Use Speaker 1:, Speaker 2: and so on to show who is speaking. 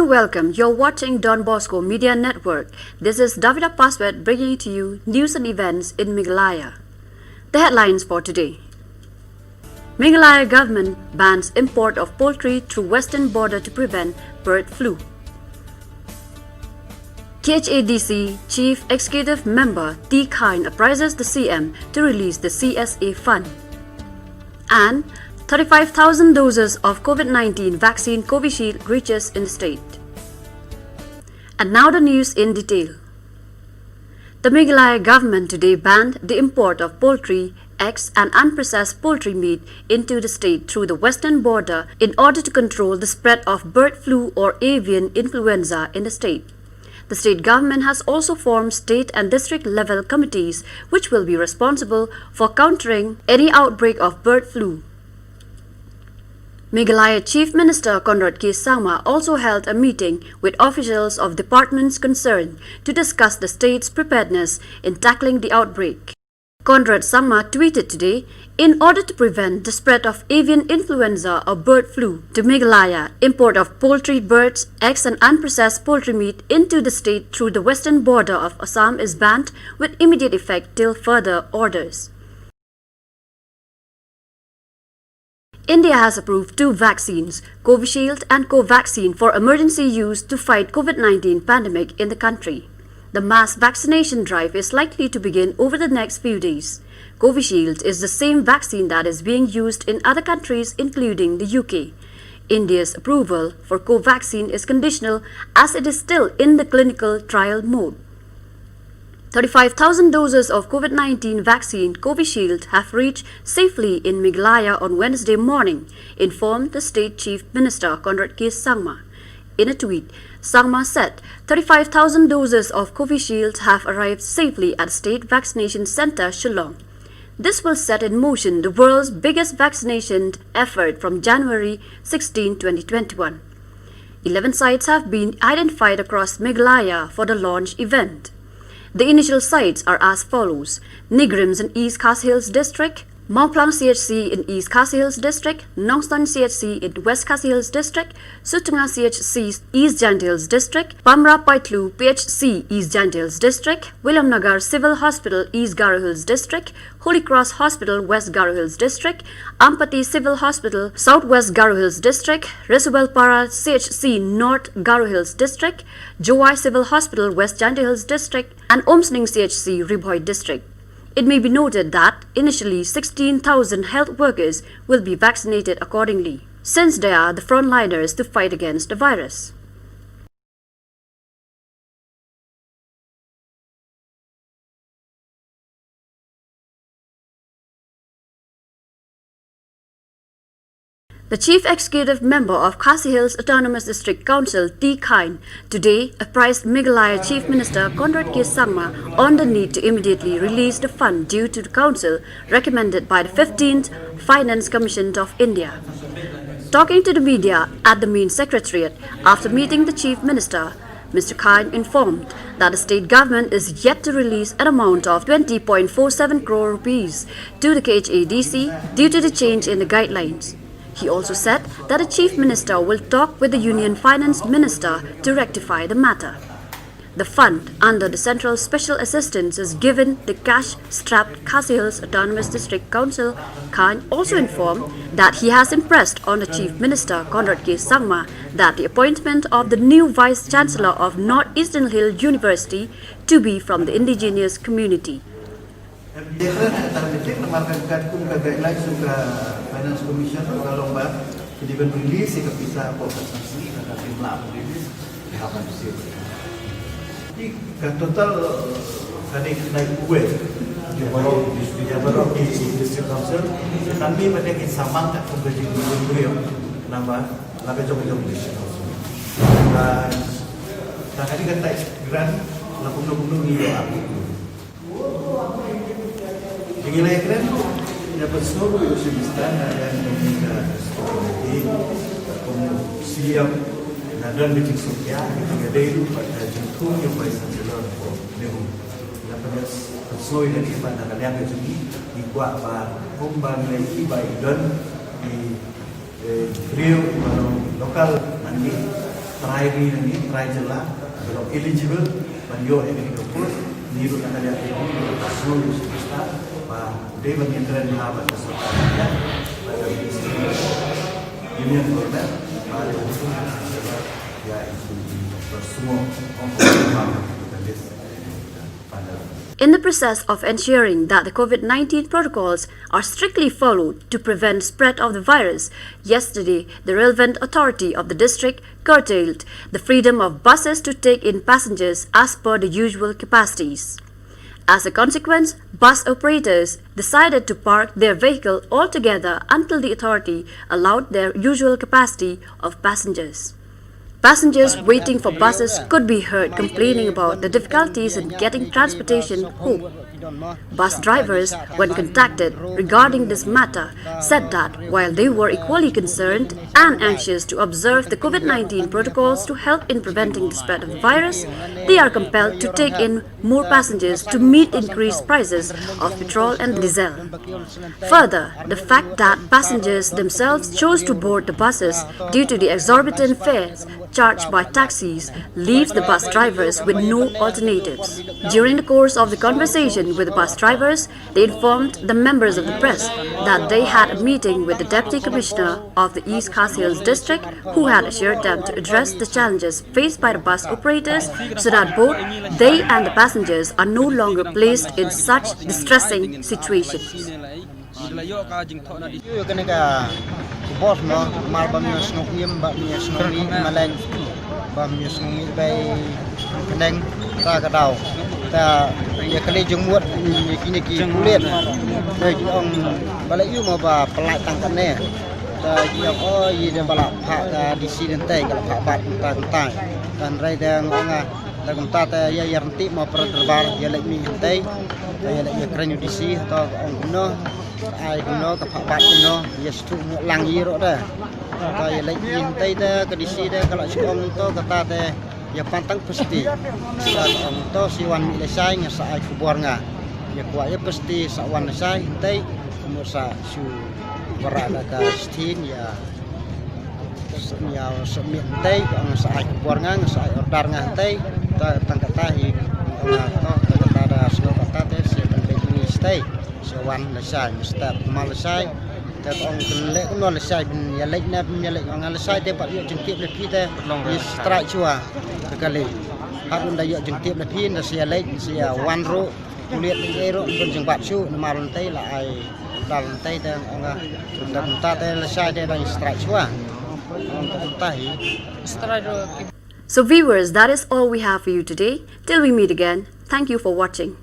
Speaker 1: and welcome. You're watching Don Bosco Media Network. This is Davida Paswet bringing to you news and events in Meghalaya. The headlines for today. Meghalaya government bans import of poultry through western border to prevent bird flu. KHADC Chief Executive Member T. Kine apprises the CM to release the CSA fund. And 35,000 doses of COVID-19 vaccine Covishield reaches in the state. And now the news in detail. The Meghalaya government today banned the import of poultry, eggs and unprocessed poultry meat into the state through the western border in order to control the spread of bird flu or avian influenza in the state. The state government has also formed state and district level committees which will be responsible for countering any outbreak of bird flu. Meghalaya Chief Minister Conrad K. Sangma also held a meeting with officials of departments concerned to discuss the state's preparedness in tackling the outbreak. Conrad Sangma tweeted today, in order to prevent the spread of avian influenza or bird flu to Meghalaya, import of poultry, birds, eggs and unprocessed poultry meat into the state through the western border of Assam is banned with immediate effect till further orders. India has approved two vaccines, Covishield and Covaxin, for emergency use to fight COVID-19 pandemic in the country. The mass vaccination drive is likely to begin over the next few days. Covishield is the same vaccine that is being used in other countries including the UK. India's approval for Covaxin is conditional as it is still in the clinical trial mode. 35,000 doses of COVID-19 vaccine Covishield have reached safely in Meghalaya on Wednesday morning, informed the State Chief Minister Conrad K. Sangma. In a tweet, Sangma said 35,000 doses of Covishield have arrived safely at State Vaccination Center, Shillong. This will set in motion the world's biggest vaccination effort from January 16, 2021. 11 sites have been identified across Meghalaya for the launch event. The initial sites are as follows: Nigrims in East Khasi Hills District, Mauplang CHC in East Khasi Hills District, Nongstan CHC in West Khasi Hills District, Sutunga CHC East Giant Hills District, Pamra Paitlu PHC East Giant Hills District, William Nagar Civil Hospital East Garo Hills District, Holy Cross Hospital West Garo Hills District, Ampati Civil Hospital Southwest Garo Hills District, Resubelpara CHC North Garo Hills District, Jowai Civil Hospital West Giant Hills District, and Omsning CHC Ribhoi District. It may be noted that initially 16,000 health workers will be vaccinated accordingly, since they are the frontliners to fight against the virus. The Chief Executive Member of Khasi Hills Autonomous District Council, T. Kine, today apprised Meghalaya Chief Minister Conrad K. Sangma on the need to immediately release the fund due to the Council recommended by the 15th Finance Commission of India. Talking to the media at the main secretariat after meeting the Chief Minister, Mr. Kine informed that the state government is yet to release an amount of 20.47 crore rupees to the KHADC due to the change in the guidelines. He also said that the Chief Minister will talk with the Union Finance Minister to rectify the matter. The fund under the Central Special Assistance is given the cash-strapped Khasi Hills Autonomous District Council. Kine also informed that he has impressed on the Chief Minister Conrad K. Sangma that the appointment of the new Vice Chancellor of Northeastern Hill University to be from the indigenous community.
Speaker 2: Finance Commission kalau mbak jadi rilis ke bisa apa sanksi akan timlah rilis dihapan sih. Jadi kan total naik gue di baru di district council kami pada samang tak menjadi gue yang nambah coba district council dan tadi kan tak grant 80 miliar aku. Jadi lain kan dapat seluruh Uzbekistan dan Indonesia seperti siap dan bikin Sofia ketika dia itu pada jatuh yang baik saja for NEHU. Dapat sesuai dengan iman dan yang jadi dibuat pembang lagi baik dan di real lokal nanti try jelah belum eligible banyo ini propose niru nakalian ini pasul kita bah dia menyentuh di habat kesultanan pada union border pada itu ya itu semua orang
Speaker 1: In the process of ensuring that the COVID-19 protocols are strictly followed to prevent spread of the virus, yesterday the relevant authority of the district curtailed the freedom of buses to take in passengers as per the usual capacities. As a consequence, bus operators decided to park their vehicle altogether until the authority allowed their usual capacity of passengers. Passengers waiting for buses could be heard complaining about the difficulties in getting transportation home. Bus drivers, when contacted regarding this matter, said that while they were equally concerned and anxious to observe the COVID-19 protocols to help in preventing the spread of the virus, they are compelled to take in more passengers to meet increased prices of petrol and diesel. Further, the fact that passengers themselves chose to board the buses due to the exorbitant fares charged by taxis leaves the bus drivers with no alternatives. During the course of the conversation with the bus drivers, they informed the members of the press that they had a meeting with the Deputy Commissioner of the East Khas Hills District, who had assured them to address the challenges faced by the bus operators so that both they and the passengers are no longer placed in such distressing situations.
Speaker 3: Bos mo mal bam yo snokiem bam yo snoki maleng bam yo snoki bay kendeng ta ka dau ta ya kali jengmuat kini ki kulit dai ong balai yu mo ba pelai tangkan ne ta ya o yi den balap pha ka disi den tai ka pha bat ta dan rai da ngonga da kum ta ta ya yarti mo perbar ya lek mi tai ya lek kren disi to ong kuno ai kuno ka pha bat kuno ya stu lang yi ro da ta ya lek mi tai da ka disi da kalau si ong to ka ta te ya pantang pasti sa ong to si wan mi le sai nga sa ai kubor nga ya kwa ya pasti sa wan sai tai mo sa su wara da ka stin ya semit tai ong sa ai kubor nga sa ai ordar nga tai ta tang ka ta hi nga to ta da sno ka ta te si ban be ni stai so wan le sai mista mal le sai ta ong le no le sai bin ya lek na bin ya lek ong le sai te pa yo jengtip le pi te ni strike chua ka le hat un da yo jengtip le pi na sia lek sia wan ro kulit ni ro bin jeng bat chu mal tai la ai dal tai te ong da ta te le sai te da strike chua ong ta hi strike ro.
Speaker 1: So viewers, that is all we have for you today. Till we meet again, thank you for watching.